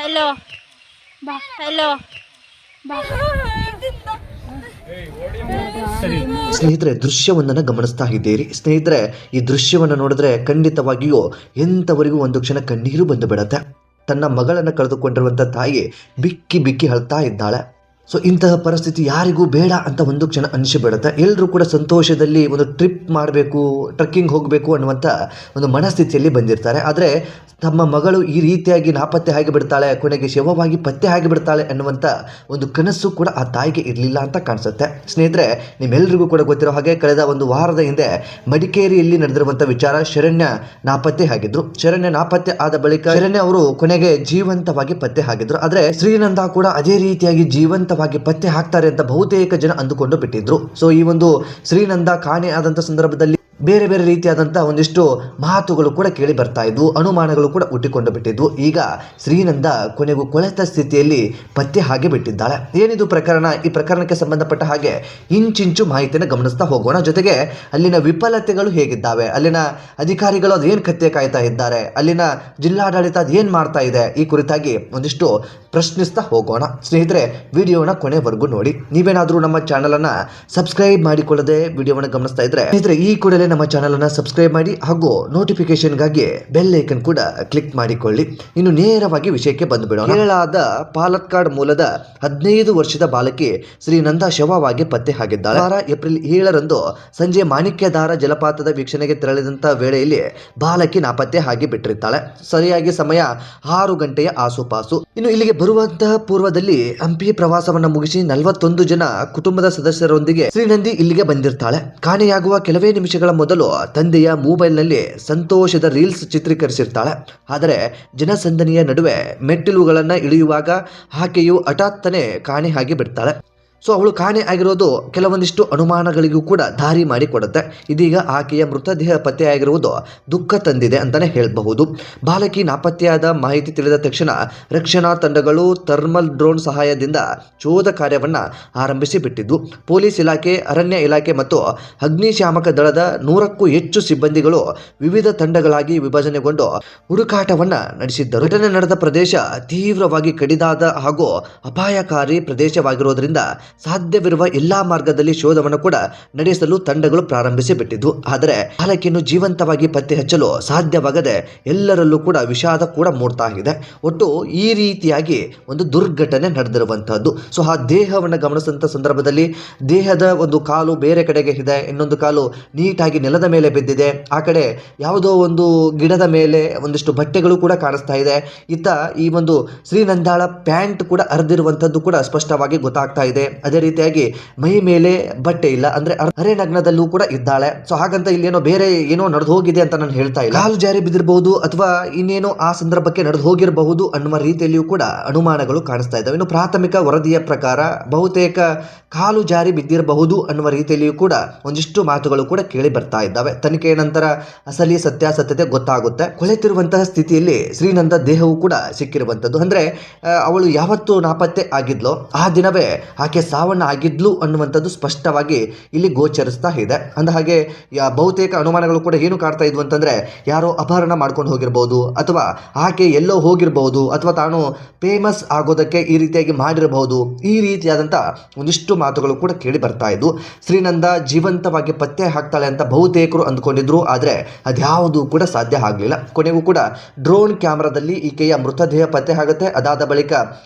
Hello ಬಾ hello ಬಾ. ಸ್ನೇಹಿತರೆ, ದೃಶ್ಯವೊಂದನ್ನು ಗಮನಿಸ್ತಾ ಇದ್ದೀರಿ. ಸ್ನೇಹಿತರೆ, ಈ ದೃಶ್ಯವನ್ನು ನೋಡಿದ್ರೆ ಖಂಡಿತವಾಗಿಯೂ ಎಂಥವರಿಗೂ ಒಂದು ಕ್ಷಣ ಕಣ್ಣೀರು ಬಂದು ಬಿಡತ್ತೆ. ತನ್ನ ಮಗಳನ್ನು ಕಳೆದುಕೊಂಡಿರುವಂಥ ತಾಯಿ ಬಿಕ್ಕಿ ಬಿಕ್ಕಿ ಅಳ್ತಾ ಇದ್ದಾಳೆ. ಸೊ ಇಂತಹ ಪರಿಸ್ಥಿತಿ ಯಾರಿಗೂ ಬೇಡ ಅಂತ ಒಂದು ಕ್ಷಣ ಅನಿಸಿಬಿಡುತ್ತೆ. ಎಲ್ಲರೂ ಕೂಡ ಸಂತೋಷದಲ್ಲಿ ಒಂದು ಟ್ರಿಪ್ ಮಾಡಬೇಕು, ಟ್ರೆಕ್ಕಿಂಗ್ ಹೋಗಬೇಕು ಅನ್ನುವಂಥ ಒಂದು ಮನಸ್ಥಿತಿಯಲ್ಲಿ ಬಂದಿರ್ತಾರೆ. ಆದರೆ ತಮ್ಮ ಮಗಳು ಈ ರೀತಿಯಾಗಿ ನಾಪತ್ತೆ ಆಗಿಬಿಡ್ತಾಳೆ, ಕೊನೆಗೆ ಶವವಾಗಿ ಪತ್ತೆ ಆಗಿಬಿಡ್ತಾಳೆ ಅನ್ನುವಂಥ ಒಂದು ಕನಸು ಕೂಡ ಆ ತಾಯಿಗೆ ಇರಲಿಲ್ಲ ಅಂತ ಕಾಣಿಸುತ್ತೆ. ಸ್ನೇಹಿತರೆ, ನಿಮ್ಮೆಲ್ಲರಿಗೂ ಕೂಡ ಗೊತ್ತಿರೋ ಹಾಗೆ ಕಳೆದ ಒಂದು ವಾರದ ಹಿಂದೆ ಮಡಿಕೇರಿಯಲ್ಲಿ ನಡೆದಿರುವಂಥ ವಿಚಾರ, ಶರಣ್ಯ ನಾಪತ್ತೆ ಆಗಿದ್ರು. ಶರಣ್ಯ ನಾಪತ್ತೆ ಆದ ಬಳಿಕ ಶರಣ್ಯ ಅವರು ಕೊನೆಗೆ ಜೀವಂತವಾಗಿ ಪತ್ತೆ ಆಗಿದ್ರು. ಆದರೆ ಶ್ರೀನಂದ ಕೂಡ ಅದೇ ರೀತಿಯಾಗಿ ಜೀವಂತವಾಗಿ ಪತ್ತೆ ಹಾಕ್ತಾರೆ ಅಂತ ಬಹುತೇಕ ಜನ ಅಂದುಕೊಂಡು ಬಿಟ್ಟಿದ್ರು. ಸೊ ಈ ಒಂದು ಶ್ರೀನಂದ ಕಾಣೆ ಆದಂಥ ಸಂದರ್ಭದಲ್ಲಿ ಬೇರೆ ಬೇರೆ ರೀತಿಯಾದಂಥ ಒಂದಿಷ್ಟು ಮಾತುಗಳು ಕೂಡ ಕೇಳಿ ಬರ್ತಾ ಇದ್ವು, ಅನುಮಾನಗಳು ಕೂಡ ಹುಟ್ಟಿಕೊಂಡು ಬಿಟ್ಟಿದ್ವು. ಈಗ ಶ್ರೀನಂದ ಕೊನೆಗೂ ಕೊಳೆತ ಸ್ಥಿತಿಯಲ್ಲಿ ಪತ್ತೆ ಹಾಗೆ ಬಿಟ್ಟಿದ್ದಾಳೆ. ಏನಿದು ಪ್ರಕರಣ? ಈ ಪ್ರಕರಣಕ್ಕೆ ಸಂಬಂಧಪಟ್ಟ ಹಾಗೆ ಇಂಚಿಂಚು ಮಾಹಿತಿಯನ್ನು ಗಮನಿಸ್ತಾ ಹೋಗೋಣ. ಜೊತೆಗೆ ಅಲ್ಲಿನ ವಿಫಲತೆಗಳು ಹೇಗಿದ್ದಾವೆ, ಅಲ್ಲಿನ ಅಧಿಕಾರಿಗಳು ಅದೇನು ಕತ್ತೆ ಕಾಯ್ತಾ ಇದ್ದಾರೆ, ಅಲ್ಲಿನ ಜಿಲ್ಲಾಡಳಿತ ಅದೇನು ಮಾಡ್ತಾ ಇದೆ, ಈ ಕುರಿತಾಗಿ ಒಂದಿಷ್ಟು ಪ್ರಶ್ನಿಸ್ತಾ ಹೋಗೋಣ. ಸ್ನೇಹಿತರೆ, ವಿಡಿಯೋನ ಕೊನೆವರೆಗೂ ನೋಡಿ. ನೀವೇನಾದರೂ ನಮ್ಮ ಚಾನಲನ್ನು ಸಬ್ಸ್ಕ್ರೈಬ್ ಮಾಡಿಕೊಳ್ಳದೆ ವಿಡಿಯೋವನ್ನು ಗಮನಿಸ್ತಾ ಇದ್ರೆ ಸ್ನೇಹಿತರೆ, ಈ ಕೂಡಲೇ ನಮ್ಮ ಚಾನಲ್ ಅನ್ನು ಸಬ್ಸ್ಕ್ರೈಬ್ ಮಾಡಿ ಹಾಗೂ ನೋಟಿಫಿಕೇಶನ್ಗಾಗಿ ಬೆಲ್ ಐಕನ್ ಕೂಡ ಕ್ಲಿಕ್ ಮಾಡಿಕೊಳ್ಳಿ. ಇನ್ನು ನೇರವಾಗಿ ವಿಷಯಕ್ಕೆ ಬಂದುಬಿಡೋಣ. ಕೇರಳದ ಪಾಲಕ್ಕಾಡ್ ಮೂಲದ 15 ವರ್ಷದ ಬಾಲಕಿ ಶ್ರೀನಂದ ಶವವಾಗಿ ಪತ್ತೆ ಆಗಿದ್ದಾಳೆ. ಏಪ್ರಿಲ್ 7ರಂದು ಸಂಜೆ ಮಾಣಿಕ್ಯಧಾರ ಜಲಪಾತದ ವೀಕ್ಷಣೆಗೆ ತೆರಳಿದಂತ ವೇಳೆಯಲ್ಲಿ ಬಾಲಕಿ ನಾಪತ್ತೆ ಆಗಿ ಬಿಟ್ಟಿರ್ತಾಳೆ. ಸರಿಯಾಗಿ ಸಮಯ 6 ಗಂಟೆಯ ಆಸುಪಾಸು. ಇನ್ನು ಇಲ್ಲಿಗೆ ಬರುವಂತಹ ಪೂರ್ವದಲ್ಲಿ ಹಂಪಿ ಪ್ರವಾಸವನ್ನ ಮುಗಿಸಿ 41 ಜನ ಕುಟುಂಬದ ಸದಸ್ಯರೊಂದಿಗೆ ಶ್ರೀನಂದಿ ಇಲ್ಲಿಗೆ ಬಂದಿರ್ತಾಳೆ. ಕಾಣೆಯಾಗುವ ಕೆಲವೇ ನಿಮಿಷಗಳ ಮೊದಲು ತಂದೆಯ ಮೊಬೈಲ್ನಲ್ಲಿ ಸಂತೋಷದ ರೀಲ್ಸ್ ಚಿತ್ರೀಕರಿಸಿರ್ತಾಳೆ. ಆದರೆ ಜನಸಂದಣಿಯ ನಡುವೆ ಮೆಟ್ಟಿಲುಗಳನ್ನು ಇಳಿಯುವಾಗ ಆಕೆಯು ಹಠಾತ್ತನೆ ಕಾಣೆ ಆಗಿ ಬಿಡ್ತಾಳೆ. ಸೊ ಅವಳು ಕಾಣೆ ಆಗಿರೋದು ಕೆಲವೊಂದಿಷ್ಟು ಅನುಮಾನಗಳಿಗೂ ಕೂಡ ದಾರಿ ಮಾಡಿಕೊಡುತ್ತೆ. ಇದೀಗ ಆಕೆಯ ಮೃತದೇಹ ಪತ್ತೆಯಾಗಿರುವುದು ದುಃಖ ತಂದಿದೆ ಅಂತಾನೆ ಹೇಳಬಹುದು. ಬಾಲಕಿ ನಾಪತ್ತೆಯಾದ ಮಾಹಿತಿ ತಿಳಿದ ತಕ್ಷಣ ರಕ್ಷಣಾ ತಂಡಗಳು ಥರ್ಮಲ್ ಡ್ರೋನ್ ಸಹಾಯದಿಂದ ಶೋಧ ಕಾರ್ಯವನ್ನ ಆರಂಭಿಸಿ ಬಿಟ್ಟಿದ್ದು. ಪೊಲೀಸ್ ಇಲಾಖೆ, ಅರಣ್ಯ ಇಲಾಖೆ ಮತ್ತು ಅಗ್ನಿಶಾಮಕ ದಳದ 100ಕ್ಕೂ ಹೆಚ್ಚು ಸಿಬ್ಬಂದಿಗಳು ವಿವಿಧ ತಂಡಗಳಾಗಿ ವಿಭಜನೆಗೊಂಡು ಹುಡುಕಾಟವನ್ನ ನಡೆಸಿದ್ದರು. ಘಟನೆ ನಡೆದ ಪ್ರದೇಶ ತೀವ್ರವಾಗಿ ಕಡಿದಾದ ಹಾಗೂ ಅಪಾಯಕಾರಿ ಪ್ರದೇಶವಾಗಿರುವುದರಿಂದ ಸಾಧ್ಯವಿರುವ ಎಲ್ಲಾ ಮಾರ್ಗದಲ್ಲಿ ಶೋಧವನ್ನು ಕೂಡ ನಡೆಸಲು ತಂಡಗಳು ಪ್ರಾರಂಭಿಸಿ ಬಿಟ್ಟಿದ್ದು. ಆದರೆ ಬಾಲಕಿಯನ್ನು ಜೀವಂತವಾಗಿ ಪತ್ತೆ ಹಚ್ಚಲು ಸಾಧ್ಯವಾಗದೆ ಎಲ್ಲರಲ್ಲೂ ಕೂಡ ವಿಷಾದ ಕೂಡ ಮೂಡ್ತಾ ಇದೆ. ಒಟ್ಟು ಈ ರೀತಿಯಾಗಿ ಒಂದು ದುರ್ಘಟನೆ ನಡೆದಿರುವಂತಹದ್ದು. ಸೊ ಆ ದೇಹವನ್ನು ಗಮನಿಸಿದಂಥ ಸಂದರ್ಭದಲ್ಲಿ ದೇಹದ ಒಂದು ಕಾಲು ಬೇರೆ ಕಡೆಗೆ ಇದೆ, ಇನ್ನೊಂದು ಕಾಲು ನೀಟಾಗಿ ನೆಲದ ಮೇಲೆ ಬಿದ್ದಿದೆ. ಆ ಕಡೆ ಯಾವುದೋ ಒಂದು ಗಿಡದ ಮೇಲೆ ಒಂದಿಷ್ಟು ಬಟ್ಟೆಗಳು ಕೂಡ ಕಾಣಿಸ್ತಾ ಇದೆ. ಇತ್ತ ಈ ಒಂದು ಶ್ರೀನಂದಾಳ ಪ್ಯಾಂಟ್ ಕೂಡ ಹರಿದಿರುವಂತದ್ದು ಕೂಡ ಸ್ಪಷ್ಟವಾಗಿ ಗೊತ್ತಾಗ್ತಾ ಇದೆ. ಅದೇ ರೀತಿಯಾಗಿ ಮೈ ಮೇಲೆ ಬಟ್ಟೆ ಇಲ್ಲ, ಅಂದ್ರೆ ಅರೆ ನಗ್ನದಲ್ಲೂ ಕೂಡ ಇದ್ದಾಳೆ. ಸೊ ಹಾಗಂತ ಇಲ್ಲೇನೋ ಬೇರೆ ಏನೋ ನಡೆದು ಹೋಗಿದೆ ಅಂತ ನಾನು ಹೇಳ್ತಾ ಇಲ್ಲ. ಕಾಲು ಜಾರಿ ಬಿದ್ದಿರಬಹುದು ಅಥವಾ ಇನ್ನೇನೋ ಆ ಸಂದರ್ಭಕ್ಕೆ ನಡೆದು ಹೋಗಿರಬಹುದು ಅನ್ನುವ ರೀತಿಯಲ್ಲಿಯೂ ಕೂಡ ಅನುಮಾನಗಳು ಕಾಣಿಸ್ತಾ ಇದ್ದಾವೆ. ಇನ್ನು ಪ್ರಾಥಮಿಕ ವರದಿಯ ಪ್ರಕಾರ ಬಹುತೇಕ ಕಾಲು ಜಾರಿ ಬಿದ್ದಿರಬಹುದು ಅನ್ನುವ ರೀತಿಯಲ್ಲಿಯೂ ಕೂಡ ಒಂದಿಷ್ಟು ಮಾತುಗಳು ಕೂಡ ಕೇಳಿ ಬರ್ತಾ ಇದ್ದಾವೆ. ತನಿಖೆಯ ನಂತರ ಅಸಲಿ ಸತ್ಯಾಸತ್ಯತೆ ಗೊತ್ತಾಗುತ್ತೆ. ಕೊಳೆತಿರುವಂತಹ ಸ್ಥಿತಿಯಲ್ಲಿ ಶ್ರೀನಂದ ದೇಹವು ಕೂಡ ಸಿಕ್ಕಿರುವಂತದ್ದು. ಅಂದ್ರೆ ಅವಳು ಯಾವತ್ತು ನಾಪತ್ತೆ ಆಗಿದ್ಲೋ ಆ ದಿನವೇ ಆಕೆ ಸಾವನ್ನ ಆಗಿದ್ಲು ಅನ್ನುವಂಥದ್ದು ಸ್ಪಷ್ಟವಾಗಿ ಇಲ್ಲಿ ಗೋಚರಿಸ್ತಾ ಇದೆ. ಅಂದ ಹಾಗೆ ಬಹುತೇಕ ಅನುಮಾನಗಳು ಕೂಡ ಏನು ಕಾಡ್ತಾ ಇದ್ವು ಅಂತಂದ್ರೆ, ಯಾರೋ ಅಪಹರಣ ಮಾಡ್ಕೊಂಡು ಹೋಗಿರಬಹುದು, ಅಥವಾ ಆಕೆ ಎಲ್ಲೋ ಹೋಗಿರಬಹುದು, ಅಥವಾ ತಾನು ಫೇಮಸ್ ಆಗೋದಕ್ಕೆ ಈ ರೀತಿಯಾಗಿ ಮಾಡಿರಬಹುದು. ಈ ರೀತಿಯಾದಂಥ ಒಂದಿಷ್ಟು ಮಾತುಗಳು ಕೂಡ ಕೇಳಿ ಬರ್ತಾ ಇದ್ವು. ಶ್ರೀನಂದ ಜೀವಂತವಾಗಿ ಪತ್ತೆ ಹಾಕ್ತಾಳೆ ಅಂತ ಬಹುತೇಕರು ಅಂದ್ಕೊಂಡಿದ್ರು. ಆದರೆ ಅದ್ಯಾವುದೂ ಕೂಡ ಸಾಧ್ಯ ಆಗಲಿಲ್ಲ. ಕೊನೆಗೂ ಕೂಡ ಡ್ರೋನ್ ಕ್ಯಾಮ್ರಾದಲ್ಲಿ ಈಕೆಯ ಮೃತದೇಹ ಪತ್ತೆ ಆಗುತ್ತೆ. ಅದಾದ ಬಳಿಕ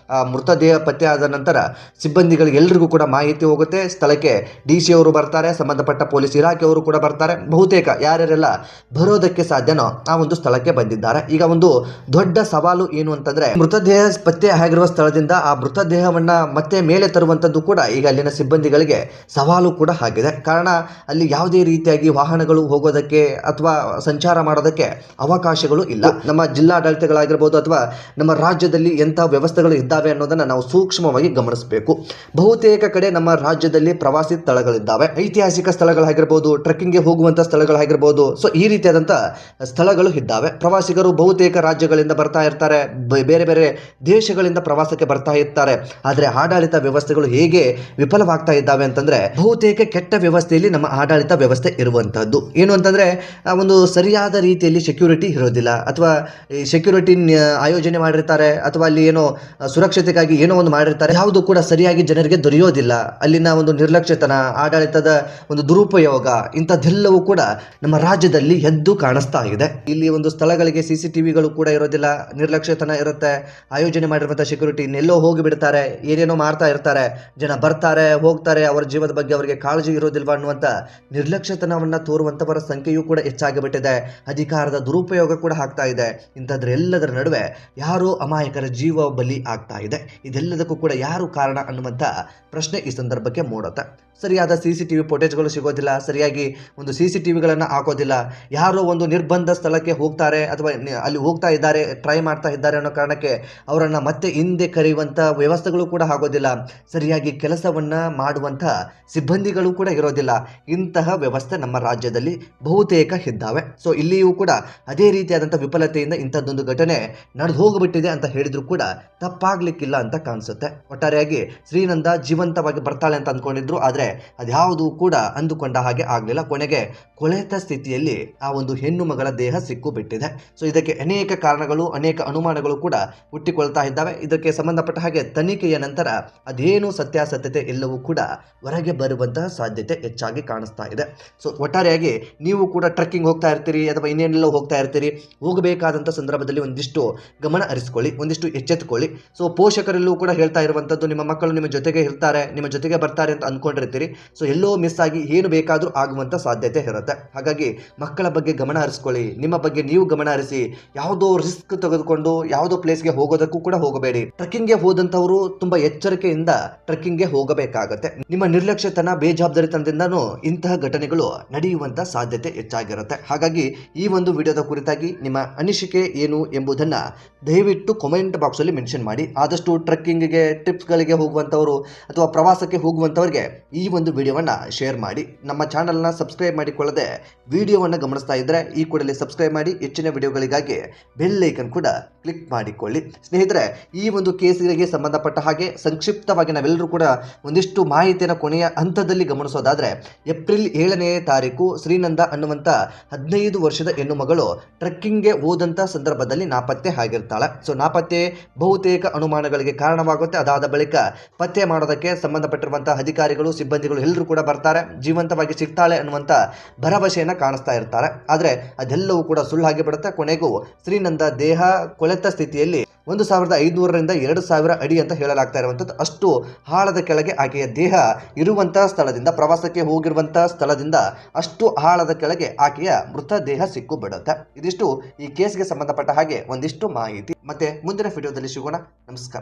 ಮೃತದೇಹ ಪತ್ತೆ ಆದ ನಂತರ ಸಿಬ್ಬಂದಿಗಳಿಗೆ ಎಲ್ರಿಗೂ ಕೂಡ ಮಾಹಿತಿ ಹೋಗುತ್ತೆ. ಸ್ಥಳಕ್ಕೆ DC ಅವರು ಬರ್ತಾರೆ, ಸಂಬಂಧಪಟ್ಟ ಪೊಲೀಸ್ ಇಲಾಖೆಯವರು ಕೂಡ ಬರ್ತಾರೆ. ಬಹುತೇಕ ಯಾರ್ಯಾರೆಲ್ಲ ಬರೋದಕ್ಕೆ ಸಾಧ್ಯನೋ ಆ ಒಂದು ಸ್ಥಳಕ್ಕೆ ಬಂದಿದ್ದಾರೆ. ಈಗ ಒಂದು ದೊಡ್ಡ ಸವಾಲು ಏನು ಅಂತಂದ್ರೆ, ಮೃತದೇಹ ಪತ್ತೆ ಆಗಿರುವ ಸ್ಥಳದಿಂದ ಆ ಮೃತದೇಹವನ್ನ ಮತ್ತೆ ಮೇಲೆ ತರುವಂತದ್ದು ಕೂಡ ಈಗ ಅಲ್ಲಿನ ಸಿಬ್ಬಂದಿಗಳಿಗೆ ಸವಾಲು ಕೂಡ ಆಗಿದೆ. ಕಾರಣ ಅಲ್ಲಿ ಯಾವುದೇ ರೀತಿಯಾಗಿ ವಾಹನಗಳು ಹೋಗೋದಕ್ಕೆ ಅಥವಾ ಸಂಚಾರ ಮಾಡೋದಕ್ಕೆ ಅವಕಾಶಗಳು ಇಲ್ಲ. ನಮ್ಮ ಜಿಲ್ಲಾಡಳಿತಗಳಾಗಿರ್ಬೋದು ಅಥವಾ ನಮ್ಮ ರಾಜ್ಯದಲ್ಲಿ ಎಂಥ ವ್ಯವಸ್ಥೆಗಳು ಇದ್ದಾವೆ ಅನ್ನೋದನ್ನ ನಾವು ಸೂಕ್ಷ್ಮವಾಗಿ ಗಮನಿಸಬೇಕು. ಬಹುತೇಕ ಬಹುತೇಕ ಕಡೆ ನಮ್ಮ ರಾಜ್ಯದಲ್ಲಿ ಪ್ರವಾಸಿ ಸ್ಥಳಗಳಿದ್ದಾವೆ. ಐತಿಹಾಸಿಕ ಸ್ಥಳಗಳಾಗಿರ್ಬೋದು, ಟ್ರೆಕ್ಕಿಂಗ್ಗೆ ಹೋಗುವಂತ ಸ್ಥಳಗಳಾಗಿರ್ಬೋದು. ಸೊ ಈ ರೀತಿಯಾದಂತ ಸ್ಥಳಗಳು ಇದ್ದಾವೆ. ಪ್ರವಾಸಿಗರು ಬಹುತೇಕ ರಾಜ್ಯಗಳಿಂದ ಬರ್ತಾ ಇರ್ತಾರೆ, ಬೇರೆ ಬೇರೆ ದೇಶಗಳಿಂದ ಪ್ರವಾಸಕ್ಕೆ ಬರ್ತಾ ಇರ್ತಾರೆ. ಆದ್ರೆ ಆಡಳಿತ ವ್ಯವಸ್ಥೆಗಳು ಹೇಗೆ ವಿಫಲವಾಗ್ತಾ ಇದ್ದಾವೆ ಅಂತಂದ್ರೆ, ಬಹುತೇಕ ಕೆಟ್ಟ ವ್ಯವಸ್ಥೆಯಲ್ಲಿ ನಮ್ಮ ಆಡಳಿತ ವ್ಯವಸ್ಥೆ ಇರುವಂತಹದ್ದು. ಏನು ಅಂತಂದ್ರೆ ಒಂದು ಸರಿಯಾದ ರೀತಿಯಲ್ಲಿ ಸೆಕ್ಯೂರಿಟಿ ಇರೋದಿಲ್ಲ, ಅಥವಾ ಸೆಕ್ಯೂರಿಟಿ ಆಯೋಜನೆ ಮಾಡಿರ್ತಾರೆ, ಅಥವಾ ಅಲ್ಲಿ ಏನೋ ಸುರಕ್ಷತೆಗಾಗಿ ಏನೋ ಒಂದು ಮಾಡಿರ್ತಾರೆ, ಯಾವುದು ಕೂಡ ಸರಿಯಾಗಿ ಜನರಿಗೆ ದೊರೆಯೋದಿಲ್ಲ. ಅಲ್ಲಿನ ಒಂದು ನಿರ್ಲಕ್ಷ್ಯತನ, ಆಡಳಿತದ ಒಂದು ದುರುಪಯೋಗ, ಇಂಥದ್ದೆಲ್ಲವೂ ಕೂಡ ನಮ್ಮ ರಾಜ್ಯದಲ್ಲಿ ಎದ್ದು ಕಾಣಿಸ್ತಾ ಇದೆ. ಇಲ್ಲಿ ಒಂದು ಸ್ಥಳಗಳಿಗೆ CCTVಗಳು ಕೂಡ ಇರೋದಿಲ್ಲ, ನಿರ್ಲಕ್ಷ್ಯತನ ಇರುತ್ತೆ. ಆಯೋಜನೆ ಮಾಡಿರುವಂತಹ ಸೆಕ್ಯೂರಿಟಿ ಎಲ್ಲೋ ಹೋಗಿ ಬಿಡ್ತಾರೆ, ಏನೇನೋ ಮಾಡ್ತಾ ಇರ್ತಾರೆ, ಜನ ಬರ್ತಾರೆ ಹೋಗ್ತಾರೆ, ಅವರ ಜೀವದ ಬಗ್ಗೆ ಅವರಿಗೆ ಕಾಳಜಿ ಇರೋದಿಲ್ವಾ ಅನ್ನುವಂತ ನಿರ್ಲಕ್ಷ್ಯತನವನ್ನ ತೋರುವಂತವರ ಸಂಖ್ಯೆಯೂ ಕೂಡ ಹೆಚ್ಚಾಗಿಬಿಟ್ಟಿದೆ. ಅಧಿಕಾರದ ದುರುಪಯೋಗ ಕೂಡ ಆಗ್ತಾ ಇದೆ. ಇಂಥದ್ರೆಲ್ಲದರ ನಡುವೆ ಯಾರೋ ಅಮಾಯಕರ ಜೀವ ಬಲಿ ಆಗ್ತಾ ಇದೆ. ಇದೆಲ್ಲದಕ್ಕೂ ಕೂಡ ಯಾರು ಕಾರಣ ಅನ್ನುವಂಥ ಪ್ರಶ್ನೆ ಈ ಸಂದರ್ಭಕ್ಕೆ ಮೂಡುತ್ತೆ. ಸರಿಯಾದ CCTV ಫುಟೇಜ್ಗಳು ಸಿಗೋದಿಲ್ಲ, ಸರಿಯಾಗಿ ಒಂದು CCTVಗಳನ್ನು ಹಾಕೋದಿಲ್ಲ. ಯಾರೋ ಒಂದು ನಿರ್ಬಂಧ ಸ್ಥಳಕ್ಕೆ ಹೋಗ್ತಾರೆ ಅಥವಾ ಅಲ್ಲಿ ಹೋಗ್ತಾ ಇದ್ದಾರೆ, ಟ್ರೈ ಮಾಡ್ತಾ ಇದ್ದಾರೆ ಅನ್ನೋ ಕಾರಣಕ್ಕೆ ಅವರನ್ನು ಮತ್ತೆ ಹಿಂದೆ ಕರೆಯುವಂಥ ವ್ಯವಸ್ಥೆಗಳು ಕೂಡ ಆಗೋದಿಲ್ಲ. ಸರಿಯಾಗಿ ಕೆಲಸವನ್ನು ಮಾಡುವಂಥ ಸಿಬ್ಬಂದಿಗಳು ಕೂಡ ಇರೋದಿಲ್ಲ. ಇಂತಹ ವ್ಯವಸ್ಥೆ ನಮ್ಮ ರಾಜ್ಯದಲ್ಲಿ ಬಹುತೇಕ ಇದ್ದಾವೆ. ಸೊ ಇಲ್ಲಿಯೂ ಕೂಡ ಅದೇ ರೀತಿಯಾದಂಥ ವಿಫಲತೆಯಿಂದ ಇಂಥದ್ದೊಂದು ಘಟನೆ ನಡೆದು ಹೋಗಿಬಿಟ್ಟಿದೆ ಅಂತ ಹೇಳಿದ್ರು ಕೂಡ ತಪ್ಪಾಗ್ಲಿಕ್ಕಿಲ್ಲ ಅಂತ ಕಾಣಿಸುತ್ತೆ. ಒಟ್ಟಾರೆಯಾಗಿ ಶ್ರೀನಂದ ಜೀವಂತವಾಗಿ ಬರ್ತಾಳೆ ಅಂತ ಅಂದ್ಕೊಂಡಿದ್ರು, ಆದರೆ ಅದ್ಯಾವುದೂ ಕೂಡ ಅಂದುಕೊಂಡ ಹಾಗೆ ಆಗಲಿಲ್ಲ. ಕೊನೆಗೆ ಕೊಳೆತ ಸ್ಥಿತಿಯಲ್ಲಿ ಆ ಒಂದು ಹೆಣ್ಣು ಮಗಳ ದೇಹ ಸಿಕ್ಕು ಬಿಟ್ಟಿದೆ. ಸೊ ಇದಕ್ಕೆ ಅನೇಕ ಕಾರಣಗಳು, ಅನೇಕ ಅನುಮಾನಗಳು ಕೂಡ ಹುಟ್ಟಿಕೊಳ್ತಾ ಇದ್ದಾವೆ. ಇದಕ್ಕೆ ಸಂಬಂಧಪಟ್ಟ ಹಾಗೆ ತನಿಖೆಯ ನಂತರ ಅದೇನು ಸತ್ಯಾಸತ್ಯತೆ ಎಲ್ಲವೂ ಕೂಡ ಹೊರಗೆ ಬರುವಂತಹ ಸಾಧ್ಯತೆ ಹೆಚ್ಚಾಗಿ ಕಾಣಿಸ್ತಾ ಇದೆ. ಸೊ ಒಟ್ಟಾರೆಯಾಗಿ ನೀವು ಕೂಡ ಟ್ರೆಕ್ಕಿಂಗ್ ಹೋಗ್ತಾ ಇರ್ತೀರಿ ಅಥವಾ ಇನ್ನೇನೆಲ್ಲ ಹೋಗ್ತಾ ಇರ್ತೀರಿ, ಹೋಗಬೇಕಾದಂಥ ಸಂದರ್ಭದಲ್ಲಿ ಒಂದಿಷ್ಟು ಗಮನ ಹರಿಸ್ಕೊಳ್ಳಿ, ಒಂದಿಷ್ಟು ಎಚ್ಚೆತ್ತುಕೊಳ್ಳಿ. ಸೊ ಪೋಷಕರೆಲ್ಲೂ ಕೂಡ ಹೇಳ್ತಾ ಇರುವಂಥದ್ದು, ನಿಮ್ಮ ಮಕ್ಕಳು ನಿಮ್ಮ ಜೊತೆಗೆ ಇರ್ತಾರೆ, ನಿಮ್ಮ ಜೊತೆಗೆ ಬರ್ತಾರೆ ಅಂತ ಅಂದ್ಕೊಂಡಿರ್ತೀರಿ. ಸೊ ಎಲ್ಲೋ ಮಿಸ್ ಆಗಿ ಏನು ಬೇಕಾದರೂ ಆಗುವಂಥ ಸಾಧ್ಯತೆ ಇರುತ್ತೆ. ಹಾಗಾಗಿ ಮಕ್ಕಳ ಬಗ್ಗೆ ಗಮನ ಹರಿಸ್ಕೊಳ್ಳಿ, ನಿಮ್ಮ ಬಗ್ಗೆ ನೀವು ಗಮನ ಹರಿಸಿ. ಯಾವುದೋ ರಿಸ್ಕ್ ತೆಗೆದುಕೊಂಡು ಯಾವುದೋ ಪ್ಲೇಸ್ಗೆ ಹೋಗೋದಕ್ಕೂ ಕೂಡ ಹೋಗಬೇಡಿ. ಟ್ರೆಕ್ಕಿಂಗ್ಗೆ ಹೋದಂಥವರು ತುಂಬಾ ಎಚ್ಚರಿಕೆಯಿಂದ ಟ್ರೆಕ್ಕಿಂಗ್ಗೆ ಹೋಗಬೇಕಾಗತ್ತೆ. ನಿಮ್ಮ ನಿರ್ಲಕ್ಷ್ಯತನ, ಬೇಜವಾಬ್ದಾರಿತನದಿಂದನೂ ಇಂತಹ ಘಟನೆಗಳು ನಡೆಯುವಂತ ಸಾಧ್ಯತೆ ಹೆಚ್ಚಾಗಿರುತ್ತೆ. ಹಾಗಾಗಿ ಈ ಒಂದು ವಿಡಿಯೋದ ಕುರಿತಾಗಿ ನಿಮ್ಮ ಅನಿಸಿಕೆ ಏನು ಎಂಬುದನ್ನ ದಯವಿಟ್ಟು ಕಾಮೆಂಟ್ ಬಾಕ್ಸ್ ಅಲ್ಲಿ ಮೆನ್ಷನ್ ಮಾಡಿ. ಆದಷ್ಟು ಟ್ರೆಕ್ಕಿಂಗ್ಗೆ, ಟಿಪ್ಸ್ಗಳಿಗೆ ಹೋಗುವಂಥವರು ಅಥವಾ ಪ್ರವಾಸಕ್ಕೆ ಹೋಗುವಂಥವ್ರಿಗೆ ಈ ಒಂದು ವಿಡಿಯೋವನ್ನು ಶೇರ್ ಮಾಡಿ. ನಮ್ಮ ಚಾನಲ್ನ ಸಬ್ಸ್ಕ್ರೈಬ್ ಮಾಡಿಕೊಳ್ಳದೆ ವಿಡಿಯೋವನ್ನು ಗಮನಿಸ್ತಾ ಇದ್ದರೆ ಈ ಕೂಡಲೇ ಸಬ್ಸ್ಕ್ರೈಬ್ ಮಾಡಿ. ಹೆಚ್ಚಿನ ವಿಡಿಯೋಗಳಿಗಾಗಿ ಬೆಲ್ ಐಕನ್ ಕೂಡ ಕ್ಲಿಕ್ ಮಾಡಿಕೊಳ್ಳಿ. ಸ್ನೇಹಿತರೆ, ಈ ಒಂದು ಕೇಸಿಗೆ ಸಂಬಂಧಪಟ್ಟ ಹಾಗೆ ಸಂಕ್ಷಿಪ್ತವಾಗಿ ನಾವೆಲ್ಲರೂ ಕೂಡ ಒಂದಿಷ್ಟು ಮಾಹಿತಿಯನ್ನು ಕೊನೆಯ ಹಂತದಲ್ಲಿ ಗಮನಿಸೋದಾದರೆ, ಏಪ್ರಿಲ್ 7ನೇ ತಾರೀಕು ಶ್ರೀನಂದ ಅನ್ನುವಂಥ 15 ವರ್ಷದ ಹೆಣ್ಣು ಮಗಳು ಟ್ರೆಕ್ಕಿಂಗ್ಗೆ ಹೋದಂಥ ಸಂದರ್ಭದಲ್ಲಿ ನಾಪತ್ತೆ ಆಗಿರ್ತಾಳೆ. ಸೊ ನಾಪತ್ತೆ ಬಹುತೇಕ ಅನುಮಾನಗಳಿಗೆ ಕಾರಣವಾಗುತ್ತೆ. ಅದಾದ ಬಳಿಕ ಪತ್ತೆ ಮಾಡೋದಕ್ಕೆ ಸಂಬಂಧಪಟ್ಟಿರುವಂತಹ ಅಧಿಕಾರಿಗಳು, ಸಿಬ್ಬಂದಿಗಳು ಎಲ್ಲರೂ ಕೂಡ ಬರ್ತಾರೆ, ಜೀವಂತವಾಗಿ ಸಿಗ್ತಾಳೆ ಅನ್ನುವಂಥ ಭರವಸೆಯನ್ನು ಕಾಣಿಸ್ತಾ ಇರ್ತಾರೆ. ಆದರೆ ಅದೆಲ್ಲವೂ ಕೂಡ ಸುಳ್ಳಾಗಿ ಬಿಡುತ್ತೆ. ಕೊನೆಗೂ ಶ್ರೀನಂದ ದೇಹ ಕೊಳೆತ ಸ್ಥಿತಿಯಲ್ಲಿ 1500ರಿಂದ 2000 ಅಡಿ ಅಂತ ಹೇಳಲಾಗ್ತಾ ಇರುವಂಥದ್ದು. ಅಷ್ಟು ಆಳದ ಕೆಳಗೆ ಆಕೆಯ ದೇಹ ಇರುವಂತಹ ಸ್ಥಳದಿಂದ, ಪ್ರವಾಸಕ್ಕೆ ಹೋಗಿರುವಂತಹ ಸ್ಥಳದಿಂದ ಅಷ್ಟು ಆಳದ ಕೆಳಗೆ ಆಕೆಯ ಮೃತ ದೇಹ ಸಿಕ್ಕು ಬಿಡುತ್ತೆ. ಇದಿಷ್ಟು ಈ ಕೇಸ್ಗೆ ಸಂಬಂಧಪಟ್ಟ ಹಾಗೆ ಒಂದಿಷ್ಟು ಮಾಹಿತಿ. ಮತ್ತೆ ಮುಂದಿನ ವಿಡಿಯೋದಲ್ಲಿ ಸಿಗೋಣ. ನಮಸ್ಕಾರ.